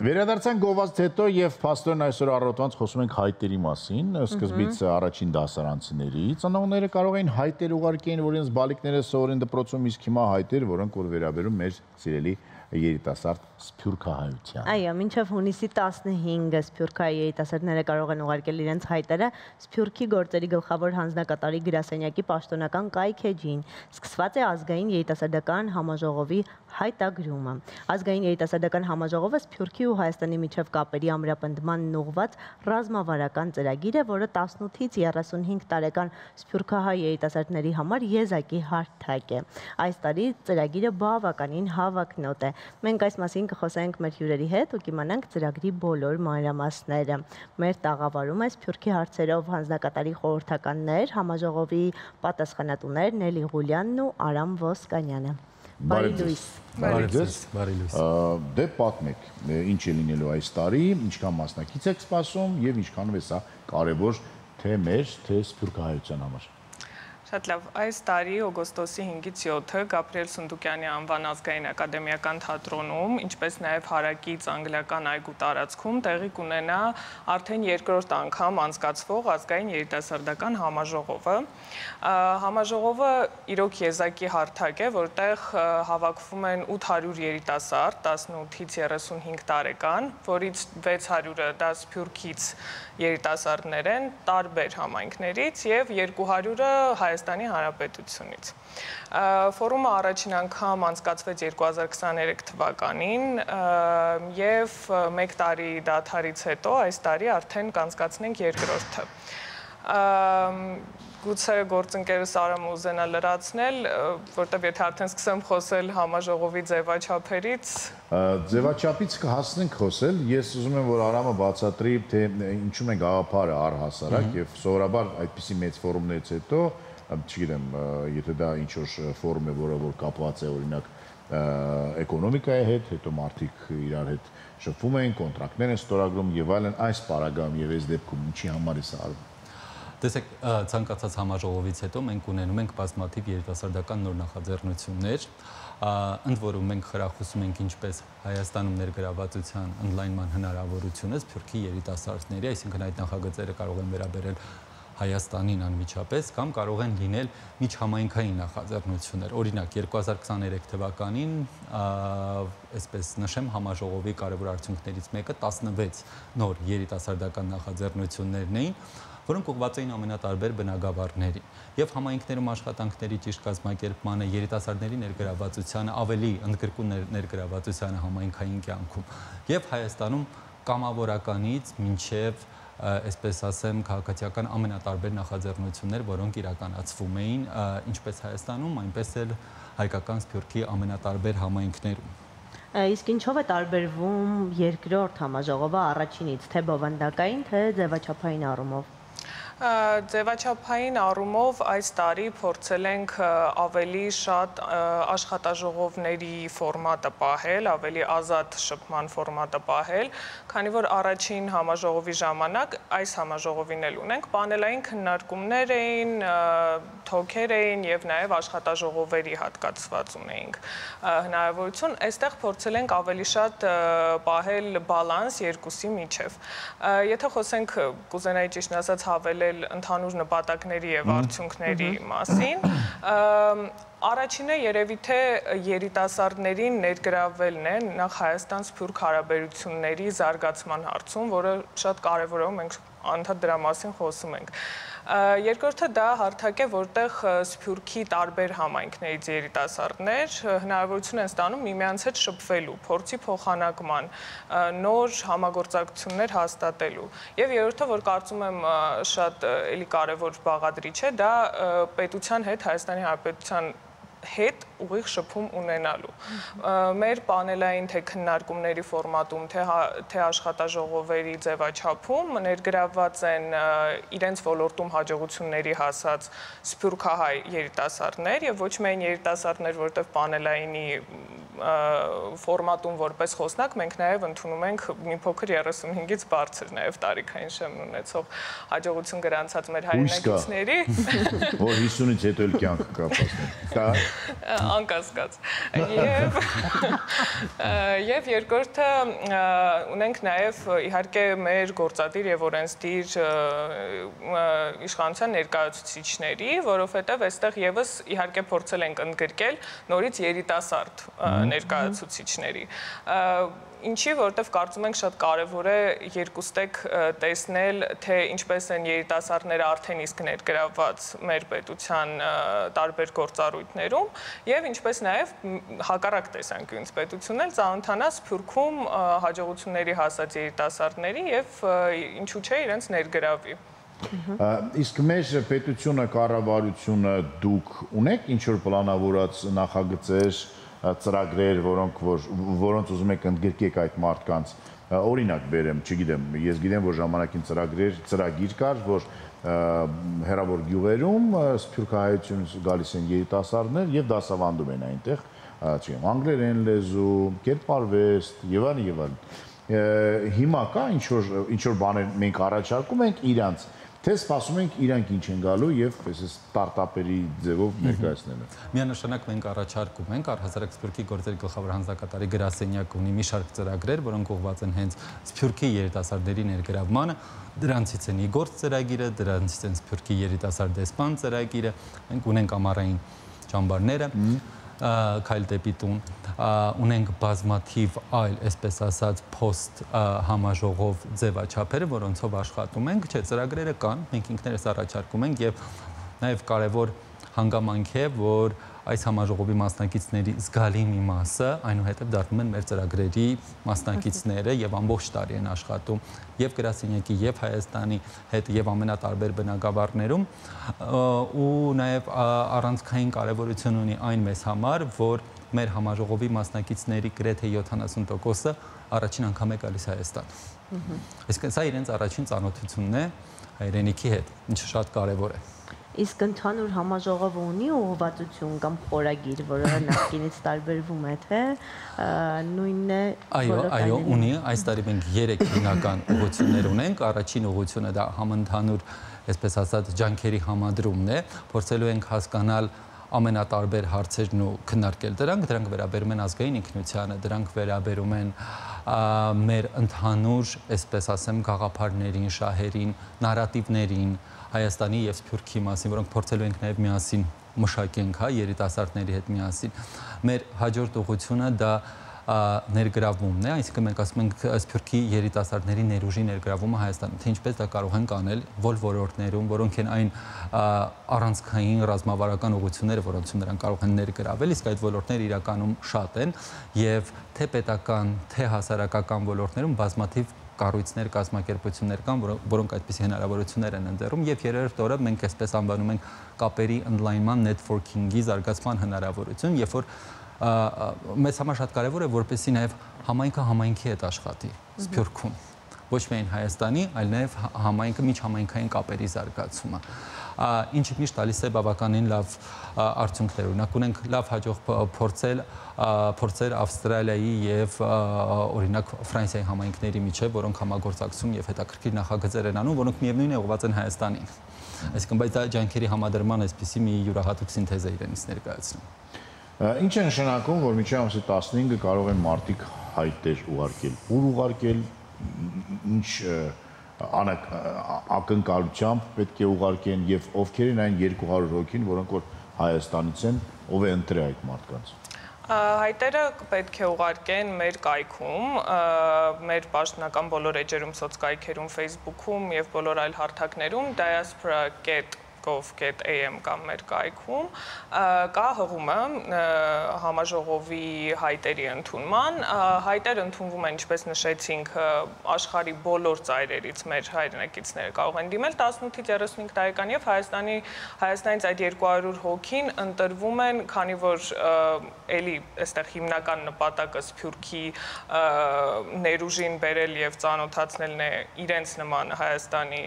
Վերադարձանք գովազդ հետո եւ փաստորեն այսօր առավոտվանց խոսում ենք հայտերի մասին, սկզբից առաջին դասարանցիների։ Ծնողները կարող էին հայտեր ուղարկեն, որ իրենց բալիկները սովորեն դպրոցում, իսկ հիմա հայտեր, որոնք որ վերաբերում մեր սիրելի երիտասարդ սփյուռքահայության։ Այո, մինչև հունիսի 15-ը սփյուռքահայ երիտասարդները կարող են ուղարկել իրենց հայտերը Սփյուռքի գործերի գլխավոր հանձնակատարի գրասենյակի պաշտոնական կայքեջին։ Սկսված է ազգային երիտասարդական համաժողովի հայտագրումը։ Ազգային երիտասարդական համաժողովը Սփյուռքի ու Հայաստանի միջև կապերի ամրապնդմանն ուղղված ռազմավարական ծրագիր է, որը 18-ից 35 տարեկան սփյուռքահայ երիտասարդների համար եզակի հարթակ է։ Այս տարի ծրագիրը բավականին հավակնոտ է։ Մենք այս մասին կխոսենք մեր հյուրերի հետ ու կիմանանք ծրագրի բոլոր մանրամասները։ Մեր տաղավարում է Սփյուռքի հարցերով հանձնակատարի խորհրդականներ, համաժողովի պատասխանատուներ Նելի Ղուլյանն ու Արամ Ոսկանյանը։ Բարի լույս։ Բարի լույս։ Դե պատմեք, ինչ է լինելու այս տարի, ինչքան մասնակից եք սպասում եւ ինչքանով է սա կարեւոր թե մեր, թե սփյուռքահայության համար։ Շատ լավ, այս տարի օգոստոսի 5-ից 7-ը Գաբրիել Սունդուկյանի անվան ազգային ակադեմիական թատրոնում, ինչպես նաև հարակից անգլիական այգու տարածքում տեղի կունենա արդեն երկրորդ անգամ անցկացվող ազգային երիտասարդական համաժողովը։ Համաժողովը իրոք եզակի հարթակ է, որտեղ հավաքվում են 800 երիտասարդ, 18-ից 35 տարեկան, որից 600-ը դա Սփյուռքից երիտասարդներ են, տարբեր համայնքներից եւ 200-ը Հայաստանի Հանրապետությունից։ Ֆորումը առաջին անգամ անցկացվեց 2023 թվականին եւ մեկ տարի դադարից հետո այս տարի արդեն կանցկացնենք երկրորդը։ Գուցե գործընկերս Արամը ուզենա լրացնել, որտեղ եթե արդեն սկսեմ խոսել համաժողովի ձևաչափերից։ Ձևաչափից կհասնենք խոսել, ես ուզում եմ, որ Արամը բացատրի, թե ինչու է գաղափարը առհասարակ եւ սովորաբար այդպիսի մեծ ֆորումներից հետո, չգիտեմ, եթե դա ինչ-որ ֆորում է, որը որ կապված է օրինակ էկոնոմիկայի հետ, հետո մարդիկ իրար հետ շփվում են, կոնտրակտներ են ստորագրում եւ այլն, այս պարագայում եւ այս դեպքում ինչի համար է սա արվում։ Տեսեք, ցանկացած համաժողովից հետո մենք ունենում ենք բազմաթիվ երիտասարդական նոր նախաձեռնություններ, ընդ որում մենք խրախուսում ենք ինչպես Հայաստանում ներգրավվածության ընդլայնման հնարավորությունը Սփյուռքի երիտասարդների, այսինքն այդ նախագծերը կարող են վերաբերել Հայաստանին անմիջապես կամ կարող են լինել միջհամայնքային նախաձեռնություններ։ Օրինակ 2023 թվականին, այսպես նշեմ, համաժողովի կարևոր արդյունքներից մեկը 16 նոր երիտասարդական նախաձեռնություններն էին, որոնք ուղղված էին ամենատարբեր բնագավառների եւ համայնքներում աշխատանքների ճիշտ կազմակերպմանը, երիտասարդների ներգրավվածությանը, ավելի ընդգրկուն ներգրավվածությանը համայնքային կյանքում եւ Հայաստանում կամավորականից մինչեւ այսպես ասեմ, քաղաքացիական ամենատարբեր նախաձեռնություններ, որոնք իրականացվում էին ինչպես Հայաստանում, այնպես էլ հայկական Սփյուռքի ամենատարբեր համայնքներում։ Իսկ ինչով է տարբերվում երկրորդ համաժողովը առաջինից, թե բովանդակային, թե ձևաչափային առումով։ Ձևաչափային առումով այս տարի փորձել ենք ավելի շատ աշխատաժողովների ֆորմատը պահել, ավելի ազատ շփման ֆորմատը պահել, քանի որ առաջին համաժողովի ժամանակ այս համաժողովին էլ ունենք պանելային քննարկումներ էին, թոքեր էին եւ նաեւ աշխատաժողովերի հատկացված ունեինք հնարավորություն, այստեղ փորձել ենք ավելի շատ պահել բալանս երկուսի միջև։ Եթե խոսենք կուզենայի ճիշտ ասած հավելել ընդհանուր նպատակների եւ արդյունքների մասին, առաջինը երևի թե երիտասարդներին ներգրավելն է նախ Հայաստան-Սփյուռք հարաբերությունների զարգացման հարցում, որը շատ կարեւոր է, մենք անդադ դրա մասին խոսում ենք։ Երկրորդը դա հարթակ է, որտեղ Սփյուռքի տարբեր համայնքներից երիտասարդներ հնարավորություն են ստանում միմյանց հետ շփվելու, փորձի փոխանակման, նոր համագործակցություններ հաստատելու։ Եվ երրորդը, որ կարծում եմ շատ էլի կարևոր բաղադրիչ է, դա պետության հետ, Հայաստանի Հանրապետության հետ ուղիղ շփում ունենալու։ Մեր պանելային թե քննարկումների ֆորմատում, թե աշխատաժողովերի ձևաչափում ներգրավված են իրենց ոլորտում հաջողությունների հասած սփյուռքահայ երիտասարդներ եւ ոչ միայն երիտասարդներ, որտեղ պանելայինի ֆորմատում որպես խոսնակ մենք նաեւ ընդունում ենք մի փոքր 35-ից բարձր նաեւ տարիքային շեմն ունեցող հաջողություն գրանցած մեր հայրենակիցների, որ 50-ից հետո էլ կյանք կապացնեն։ Անկասկած։ Եվ երկրորդը ունենք նաև իհարկե մեր գործադիր եւ օրենսդիր իշխանության ներկայացուցիչների, որովհետեւ այստեղ եւս իհարկե փորձել ենք ընդգրկել նորից երիտասարդ ներկայացուցիչների։ Ինչի, որովհետև կարծում ենք շատ կարևոր է երկուստեք տեսնել, թե ինչպես են երիտասարդները արդեն իսկ ներգրավված մեր պետության տարբեր գործառույթներում եւ ինչպես նաեւ հակառակ տեսանկյունից պետությունն էլ ծանոթանա Սփյուռքում հաջողությունների հասած երիտասարդների եւ ինչու՞ չէ իրենց ներգրավի։ Իսկ մեր պետությունը, կառավարությունը դուք ունեք ինչ որ պլանավորած նախագծեր, ծրագրեր, որոնց ուզում եք ընդգրկեք այդ մարդկանց, օրինակ բերեմ, չգիտեմ, ես գիտեմ, որ ժամանակին ծրագիր կար, որ հեռավոր գյուղերում սփյուռքահայություն գալիս են երիտասարդներ եւ դասավանդում են այնտեղ, չգիտեմ, անգլերեն լեզու, կերպարվեստ եւ այլն։ Հիմա կա ինչ որ բաներ մենք առաջարկում ենք իրանց, թե սպասում ենք իրանք ինչ են գալու եւ այս ստարտափերի ձևով ներկայացնելը։ Միանշանակ մենք առաջարկում ենք առհասարակ Սփյուռքի գործերի գլխավոր հանձնակատարի գրասենյակը ունի մի շարք ծրագրեր, որոնք ուղղված են հենց Սփյուռքի երիտասարդների ներգրավմանը, դրանցից են Իգործ ծրագիրը, դրանցից են Սփյուռքի երիտասարդ դեսպան ծրագիրը, մենք ունենք ամառային ճամբարները, Քայլ դեպի տուն, ունենք բազմաթիվ այլ, այսպես ասած, post համաժողով ձևաչափերը, որոնցով աշխատում ենք, չէ, ծրագրերը կան, մենք ինքներս առաջարկում ենք եւ նաեւ կարեւոր հանգամանք է, որ այս համաժողովի մասնակիցների զգալի մի մասը այնուհետև դառնում են մեր ծրագրերի մասնակիցները եւ ամբողջ տարի են աշխատում եւ գրասենյակի եւ Հայաստանի հետ եւ ամենատարբեր բնակավարներում ու նաեւ առանցքային կարեւորություն ունի այն մեզ համար, որ մեր համաժողովի մասնակիցների գրեթե 70%-ը առաջին անգամ է գալիս Հայաստան։ Այսինքն սա իրենց առաջին ծանոթությունն է հայրենիքի հետ, ինչը շատ կարեւոր է։ Իսկ ընդհանուր համաժողովը ունի ուղղվածություն կամ խորագիր, որը նախկինից տարբերվում է, թե նույնն է։ Այո, ունի, այս տարի մենք 3 հիմնական ուղղություններ ունենք, առաջին ուղղությունը դա համընդհանուր, այսպես ասած, ջանքերի համադրումն է, փորձելու ենք հասկանալ ամենատարբեր հարցերն ու քննարկել դրանք վերաբերում են ազգային ինքնությանը, դրանք վերաբերում են մեր ընդհանուր, այսպես ասեմ, գաղափարներին, շահերին, նարատիվներին, Հայաստանի եւ Սփյուռքի մասին, որոնք փորձելու ենք նաեւ միասին մշակենք, երիտասարդների հետ միասին։ Մեր հաջորդ ուղղությունը դա ներգրավումն է, այսինքն մենք ասում ենք Սփյուռքի երիտասարդների ներուժի ներգրավումը Հայաստանում, թե ինչպես դա կարող ենք անել, որ ոլորտներում, որոնք են այն առանցքային ռազմավարական ուղղությունները, որոնցում նրանք կարող են ներգրավել, իսկ այդ ոլորտները իրականում շատ են եւ թե պետական, թե հասարակական ոլորտներում բազմաթիվ կառույցներ, կազմակերպություններ կան, որոնք այդպիսի հնարավորություններ են ընձեռում եւ երրորդ օրը մենք այսպես անվանում ենք կապերի ընդլայնման, networking-ի զարգացման հնարավորություն, երբ որ մեզ համար շատ կարևոր է, որպեսզի նաեւ համայնքը համայնքի հետ աշխատի Սփյուռքում, ոչ միայն Հայաստանի, այլ նաեւ համայնքը միջհամայնքային կապերի զարգացումը, ինչը միշտ տալիս է բավականին լավ արդյունքներ։ Օրինակ ունենք լավ հաջող փորձեր Ավստրալիայի եւ օրինակ Ֆրանսիայի համայնքների միջեւ, որոնք համագործակցում եւ հետաքրքիր նախագծեր են անում, որոնք միևնույն է ուղղված են Հայաստանին։ Այսինքն բայց դա ջանքերի համադրման այսպիսի մի յուրահատուկ սինթեզ է իրենից ներկայացնում։ Ինչ է նշանակում, որ մինչև ամսի 15-ը կարող են մարդիկ հայտեր ուղարկել, ուր ուղարկել, ինչ ակնկալությամբ պետք է ուղարկեն եւ ովքեր են այն 200 հոգին, որոնք որ Հայաստանից են, ով է ընտրել այդ մարդկանց։ Հայտերը պետք է ուղարկեն մեր կայքում, մեր պաշտոնական բոլոր էջերում, սոցկայքերում, Facebook-ում եւ բոլոր այլ հարթակներում diaspora.gov.am կամ մեր կայքում կա հղումը համաժողովի հայտերի ընդունման, հայտերը ընդունվում են, ինչպես նշեցինք, աշխարհի բոլոր ծայրերից մեր հայրենակիցները կարող են դիմել 18-ից 35 տարեկան եւ Հայաստանից այդ 200 հոգին ընտրվում են, քանի որ էլի այստեղ հիմնական նպատակը Սփյուռքի ներուժին բերել եւ ծանոթացնելն է իրենց նման Հայաստանի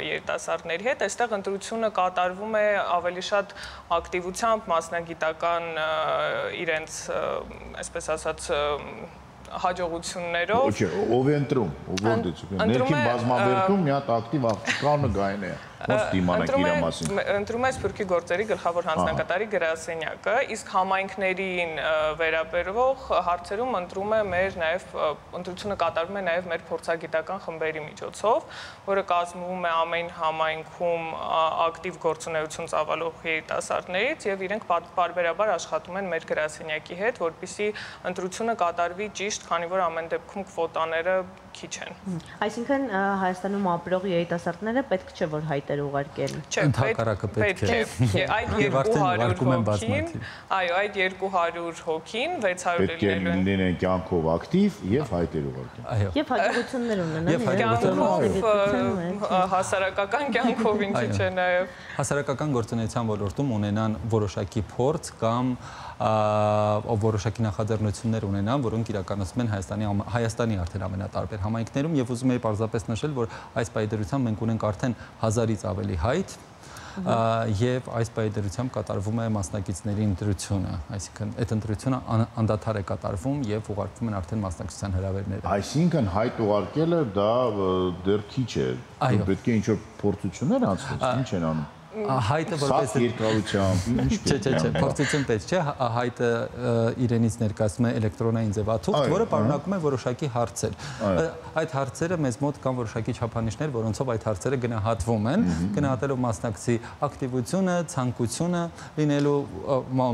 երիտասարդների հետ, այստեղ ընտրությունը կատարվում է ավելի շատ ակտիվությամբ, մասնագիտական իրենց, այսպես ասած, հաջողություններով։ Ոչ, ով է ընտրում, որտեղից։ Ներքին բազմաբերդում մի հատ ակտիվ աղջկանը գային է։ Ոնց դիմանակ իր մասին։ Ընտրում է Սփյուռքի գործերի գլխավոր հանձնակատարի գրասենյակը, իսկ համայնքներին վերաբերող հարցերում ընտրում է մեր նաև ընտրությունը կատարվում է նաև մեր փորձագիտական խմբերի միջոցով, որը կազմվում է ամեն համայնքում ակտիվ գործունեություն ծավալող երիտասարդներից եւ իրենք պարբերաբար աշխատում են մեր գրասենյակի հետ, որպեսզի ընտրությունը կատարվի ճիշտ, քանի որ ամեն դեպքում քվոտաները քիչ են։ Այսինքն Հայաստանում ապրող երիտասարդները պետք չէ որ հայտեր ուղարկեն։ Ընդհակառակը պետք է։ Այդ 200 հոգին, այո, այդ 200 հոգին 600 լինեն կյանքով ակտիվ եւ հայտեր ուղարկեն։ Այո։ Եվ հաջողություններ ունենան։ Կյանքով, հասարակական կյանքով ինչի՞ չէ նաեւ։ Հասարակական գործունեության ոլորտում ունենան որոշակի փորձ կամ որոշակի նախաձեռնություններ ունենան, որոնք իրականացում են Հայաստանի արդեն ամենատարբեր համայնքներում եւ ուզում եի պարզապես նշել, որ այս պայդրությամբ մենք ունենք արդեն 1000-ից ավելի հայտ եւ այս պայդրությամբ կատարվում է մասնակիցների ընտրությունը, այսինքն այդ ընտրությունը անդադար է կատարվում եւ ուղարկվում են արդեն մասնակցության հրավերները։ Այսինքն հայտ ուղարկելը դա դեռ քիչ է։ Պետք է ինչ-որ փորձություններ անցնել, ինչ են անում։ Հայտը որպես երկրությամբ Չէ, փորձություն պետք չէ, հայտը իրենից ներկայացնում է էլեկտրոնային ձևաթուղթ, որը պարունակում է որոշակի հարցեր։ Այդ հարցերը մեզ մոտ կան որոշակի չափանիշներ, որոնցով այդ հարցերը գնահատվում են, գնահատելով մասնակցի ակտիվությունը, ցանկությունը լինելու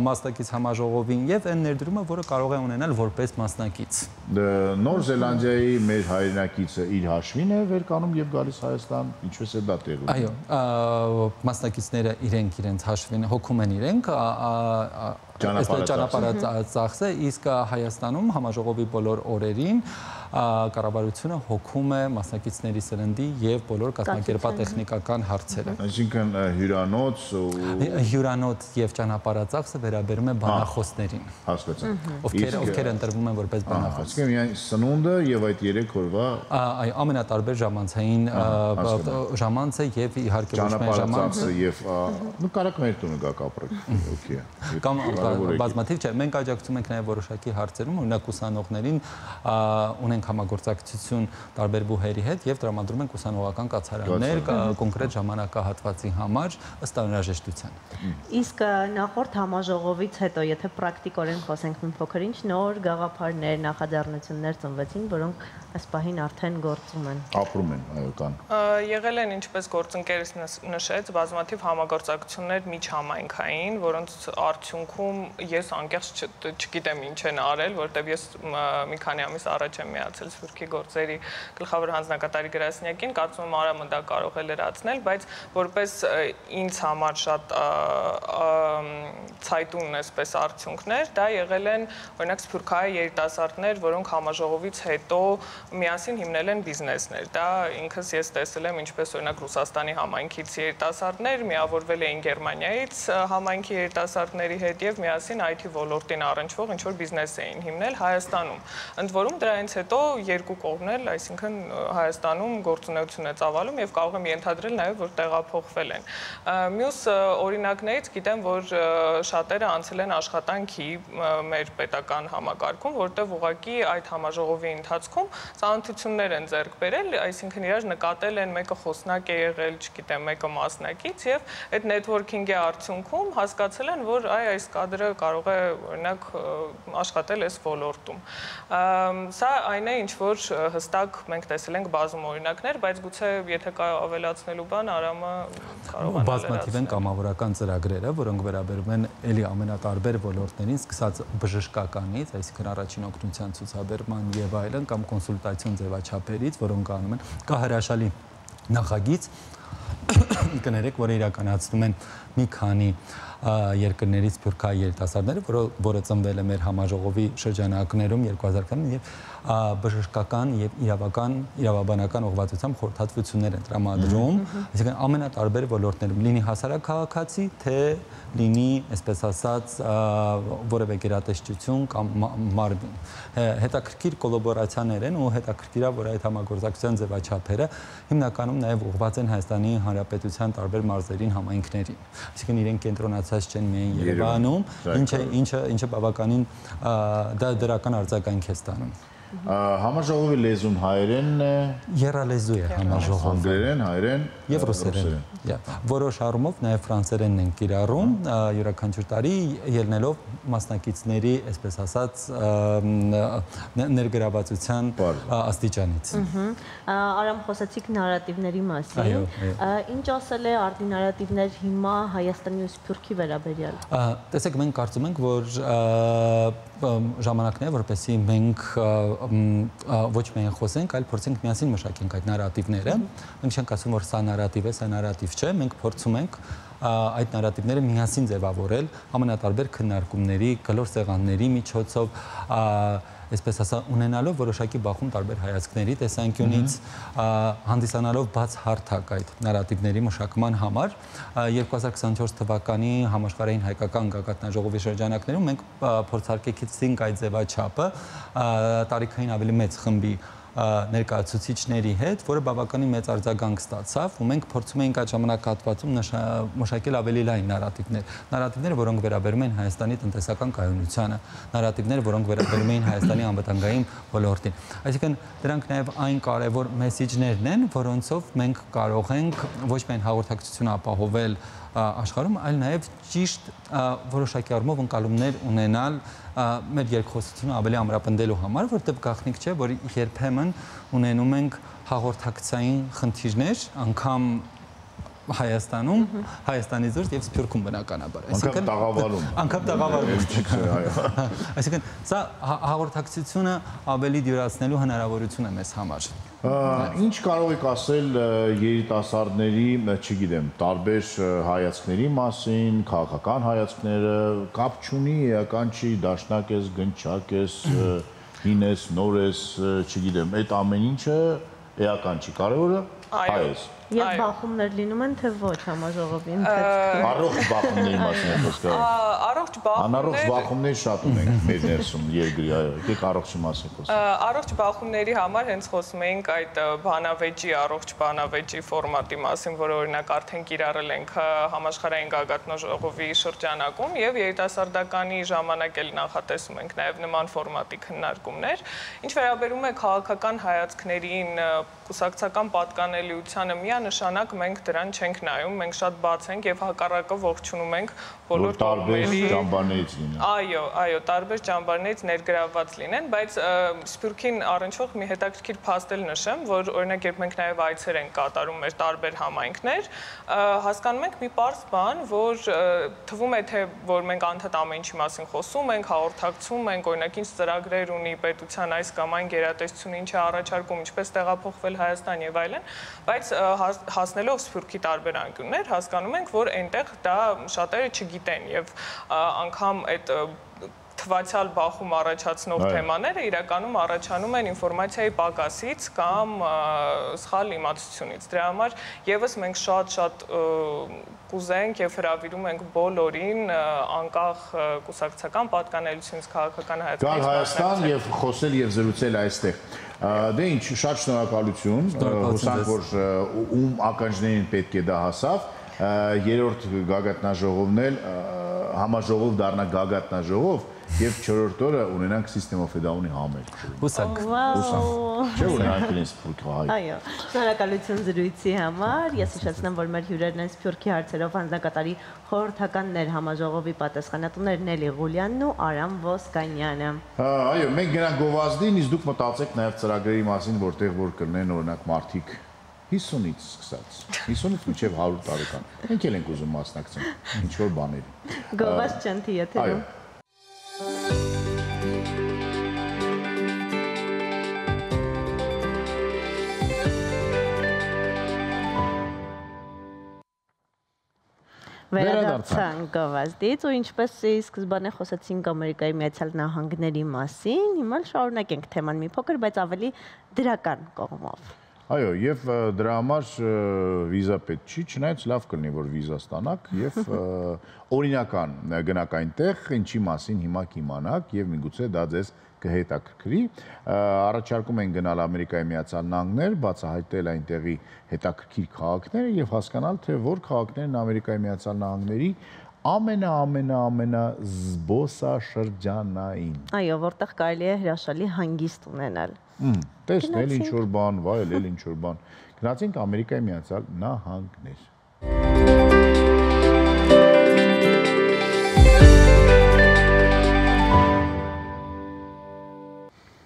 մասնակից համաժողովին եւ այն ներդրումը, որը կարող է ունենալ որպես մասնակից։ Նոր Զելանդիայի մեր հայրենակիցը իր հաշվին է վերկանում եւ գալիս Հայաստան, ինչպես է դա տեղի։ Այո, մասնակիցները իրենց հաշվին հոգում են իրենք, ճանապարհածախս է, իսկ Հայաստանում համաժողովի բոլոր օրերին կառավարությունը հոգում է մասնակիցների սրնդի եւ բոլոր կազմակերպատեխնիկական հարցերը։ Այսինքն հյուրանոց եւ ճանապարհածախսը վերաբերում է բանախոսներին։ Հասկացա։ Ովքեր ընտրվում են որպես բանախոս։ Այսինքն միայն սնունդը եւ այդ 3 օրվա այո, ամենատարբեր ժամանցային ժամանցը եւ իհարկե ոչ միայն ժամանցը եւ նկարակ մեր տունը գա կապրեք։ Okay։ Կամ բազմաթիվ չէ, մենք աջակցում ենք նաեւ որոշակի հարցերում, օրինակ ուսանողներին ունենք համագործակցություն տարբեր բուհերի հետ եւ տրամադրում ենք ուսանողական կացարաններ կոնկրետ ժամանակահատվածի համար ըստ անհրաժեշտության։ Իսկ նախորդ համաժողովից հետո, եթե պրակտիկորեն խոսենք մի փոքր ինչ նոր գաղափարներ, նախաձեռնություններ ծնվեցին, որոնք այս պահին արդեն գործում են։ Ապրում են, այո, կան։ Եղել են ինչպես գործընկերս նշեց, բազմաթիվ համագործակցություններ միջհամայնքային, որոնց արդյունքում ես անկեղծ չգիտեմ ինչ են արել, որտեղ ես մի քանի ամիս առաջ եմ միացել Սփյուռքի գործերի գլխավոր հանձնակատարի գրասենյակին, կարծում եմ Արամը դա կարող է լրացնել, բայց որպես ինձ համար շատ ցայտուն այսպես արդյունքներ, դա եղել են օրինակ սփյուռքահայ երիտասարդներ, որոնք համաժողովից հետո միասին հիմնել են բիզնեսներ։ Դա ինքս ես տեսել եմ, ինչպես օրինակ Ռուսաստանի համայնքից երիտասարդներ միավորվել էին Գերմանիայից համայնքի երիտասարդների հետ եւ միասին IT ոլորտին առնչվող ինչ որ բիզնես էին հիմնել Հայաստանում։ Ընդ որում դրանից հետո երկու կողմն էլ, այսինքն Հայաստանում գործունեություն է ծավալում եւ կարող եմ ենթադրել նաեւ որ տեղափոխվել են։ Մյուս օրինակներից գիտեմ, որ շատերը անցել են աշխատանքի մեր պետական համակարգում, որտեղ ուղղակի այդ համաժողովի ընթացքում ծանոթություններ են ձեռք բերել, այսինքն իրար նկատել են մեկը խոսնակ է եղել, չգիտեմ, մեկը մասնակից եւ այդ նետվորքինգի արդյունքում հասկացել են, որ այս կադրը կարող է օրինակ աշխատել այս ոլորտում։ Սա այն է, ինչ որ հստակ մենք տեսել ենք բազում օրինակներ, բայց գուցե եթե կա ավելացնելու բան, Արամը կարող է բազմաթիվ են կամավորական ծրագրերը, որոնք վերաբերում են էլի ամենատարբեր ոլորտներին, սկսած բժշկականից, այսինքն առաջին օգնության ցուցաբերման եւ այլն կամ կոնսուլտացիոն ձևաչափերից, որոնք անում են, կա հրաշալի նախագիծ կներեք, որը իրականացնում են մի քանի երկրներից սփյուռքահայ երիտասարդները, որը ծնվել է մեր համաժողովի շրջանակներում 2000-ականին եւ բժշկական եւ իրավաբանական ուղղվածությամբ խորհրդատվություններ են տրամադրում, այսինքն ամենատարբեր ոլորտներում, լինի հասարակ քաղաքացի, թե լինի, այսպես ասած, որևէ գերատեսչություն կամ մարմին։ Հետաքրքիր կոլաբորացիաներ են ու հետաքրքիր է, որ այդ համագործակցության ձևաչափերը հիմնականում նաեւ ուղղված են Հայաստանի Հանրապետության տարբեր մարզերին, համայնքներին։ Այսինքն իրենք կենտրոնացած չեն միայն Երևանում, ինչը բավականին դա դրական արձագանք է ստանում։ Համաժողովի լեզուն հայերենն է, Եռալեզու է համաժողովը։ անգլերեն, հայերեն Եվ ռուսերեն։ Որոշ առումով նաև ֆրանսերենն են կիրառում յուրաքանչյուր տարի ելնելով մասնակիցների, այսպես ասած, ներգրավվածության աստիճանից։ Արամ, խոսեցիք նարատիվների մասին։ Ինչ ասել է արդի նարատիվներ հիմա Հայաստանի ու Սփյուռքի վերաբերյալ։ Տեսեք, մենք կարծում ենք, որ ժամանակն է, որպեսզի մենք ոչ միայն խոսենք, այլ փորձենք միասին մշակենք այդ նարատիվները։ Մենք չենք ասում, որ սա նարատիվ է, սա նարատիվ չէ, մենք փորձում ենք այդ նարատիվները միասին ձևավորել ամենատարբեր քննարկումների, կլոր սեղանների միջոցով, այսպես ասած, ունենալով որոշակի բախում տարբեր հայացքների տեսանկյունից, հանդիսանալով բաց հարթակ այդ նարատիվների մշակման համար 2024 թվականի համաշխարհային հայկական գագաթնաժողովի շրջանակներում մենք փորձարկեցինք այդ ձևաչափը տարիքային ավելի մեծ խմբի ներկայացուցիչների հետ, որը բավականին մեծ արձագանք ստացավ, ու մենք փորձում էինք այդ ժամանակահատվածում մշակել ավելի լայն նարատիվներ, որոնք վերաբերում են Հայաստանի տնտեսական կայունությանը, նարատիվներ, որոնք վերաբերում են Հայաստանի անվտանգային ոլորտին։ Այսինքն դրանք նաև այն կարևոր մեսիջներն են, որոնցով մենք կարող ենք ոչ միայն հաղորդակցություն ապահովել աշխարհում, այլ նաև ճիշտ որոշակի առումով ընկալումներ ունենալ մեր երկխոսությունը ավելի ամրապնդելու համար, որտեղ գաղտնիք չէ, որ երբեմն ունենում ենք հաղորդակցային խնդիրներ, անգամ Հայաստանում, Հայաստանի դուրս եւ Սփյուռքում բնականաբար։ Անգամ տաղավարում։ Անգամ տաղավարում։ Այսինքն սա հաղորդակցությունը ավելի դյուրացնելու հնարավորություն է մեզ համար։ Ինչ կարող եք ասել երիտասարդների, չգիտեմ, տարբեր հայացքների մասին, քաղաքական հայացքները, կապ չունի, էական չի, դաշնակ ես, գնչակ ես, հին ես, նոր ես, չգիտեմ, այդ ամեն ինչը էական չի, կարևորը հայ Եվ բախումներ լինում են, թե ոչ համաժողովի ընթացքում։ Առողջ բախումների մասին է խոսքը։ Անառողջ բախումներ շատ ունենք մեր ներսում երկրի, այո, եկեք առողջի մասին խոսենք։ Առողջ բախումների համար հենց խոսում էինք այդ բանավեճի, առողջ բանավեճի ֆորմատի մասին, որը օրինակ արդեն կիրառել ենք համաշխարհային գագաթնաժողովի շրջանակում եւ երիտասարդականի ժամանակ էլ նախատեսում ենք նաեւ նման ֆորմատի քննարկումներ։ Ինչ վերաբերում է քաղաքական հայացքներին, կուսակցական պատկանելիությանը միանշանակ մենք դրան չենք նայում, մենք շատ բաց ենք եւ հակառակը ողջունում ենք բոլոր տարբեր ճամբարներից լինեն։ Այո, տարբեր ճամբարներից ներգրավված լինեն, բայց Սփյուռքին առնչվող մի հետաքրքիր փաստ էլ նշեմ, որ օրինակ երբ մենք նաեւ այցեր ենք կատարում մեր տարբեր համայնքներ, հասկանում ենք մի պարզ բան, որ թվում է թե որ մենք անդադ ամեն ինչի մասին խոսում ենք, հաղորդակցում ենք, օրինակ ինչ ծրագրեր ունի պետության այս կամ այն գերատեսչությունը ինչ է առաջարկում, ինչպես տեղափոխվել Հայաստան եւ այլն, բայց հասնելով Սփյուռքի տարբեր անկյուններ հասկանում ենք, որ այնտեղ դա շատերը չգիտեն եւ անգամ այդ թվացial բախում առաջացնող թեմաները իրականում առաջանում են ինֆորմացիայի պակասից կամ սխալ իմացությունից։ Դրա համար եւս մենք շատ կուզենք եւ հրավիրում ենք բոլորին անկախ կուսակցական պատկանելությունից, քաղաքական հայացքից գալ Հայաստան եւ խոսել եւ զրուցել այստեղ։ Դե ինչ, շատ շնորհակալություն, հուսանք որ ում ականջներին պետք է դա հասավ, երրորդ գագաթնաժողովն էլ համաժողով դառնա գագաթնաժողով եւ չորրորդ օրը ունենանք System of a Down-ի համերգ։ Հուսանք։ Չէ՞ ունենանք ինձ Սփյուռքի։ Այո, շնորհակալություն զրույցի համար։ Ես հիշեցնեմ, որ մեր հյուրերն են Սփյուռքի հարցերով հանձնակատարի խորհրդականներ համաժողովի պատասխանատուներ Նելի Ղուլյանն ու Արամ Ոսկանյանը։ Այո, մենք գնանք գովազդին, իսկ դուք մտածեք նաեւ ծրագրերի մասին, որտեղ որ կլինեն օրինակ մարդիկ 50-ից սկսած, 50-ից մինչև 100 տարեկան։ Մենք էլ ենք ուզում մասնակցել ինչ որ բաների։ Գովազդ չընթի եթերում։ Վերադարձանք գովազդից ու ինչպես սկզբանե խոսեցինք Ամերիկայի Միացյալ Նահանգների մասին, հիմա շարունակենք թեման մի փոքր, բայց ավելի դրական կողմով։ Այո, եւ դրա համար վիզա պետք չի, չնայած լավ կլինի, որ վիզա ստանաք եւ օրինական գնաք այնտեղ, ինչի մասին հիմա կիմանաք եւ միգուցե դա ձեզ կհետաքրքրի։ Առաջարկում են գնալ Ամերիկայի Միացյալ Նահանգներ, բացահայտել այնտեղի հետաքրքիր քաղաքները եւ հասկանալ, թե որ քաղաքներն Ամերիկայի Միացյալ Նահանգների ամենա զբոսաշրջանային։ Այո, որտեղ կարելի է հրաշալի հանգիստ ունենալ։ Տեսնել ինչ-որ բան, վայելել ինչ-որ բան։ Գնացինք Ամերիկայի Միացյալ Նահանգներ։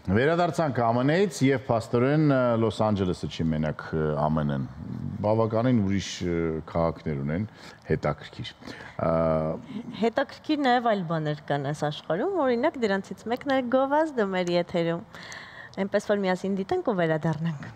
Վերադարձանք ԱՄՆ-ից եւ փաստորեն Լոս Անջելեսը չի մենակ ԱՄՆ-ն։ Բավականին ուրիշ քաղաքներ ունեն, հետաքրքիր։ Հետաքրքիր նաև այլ բաներ կան այս աշխարհում, օրինակ դրանցից մեկն է գովազդը մեր եթերում։ Այնպես որ միասին դիտենք ու վերադառնանք։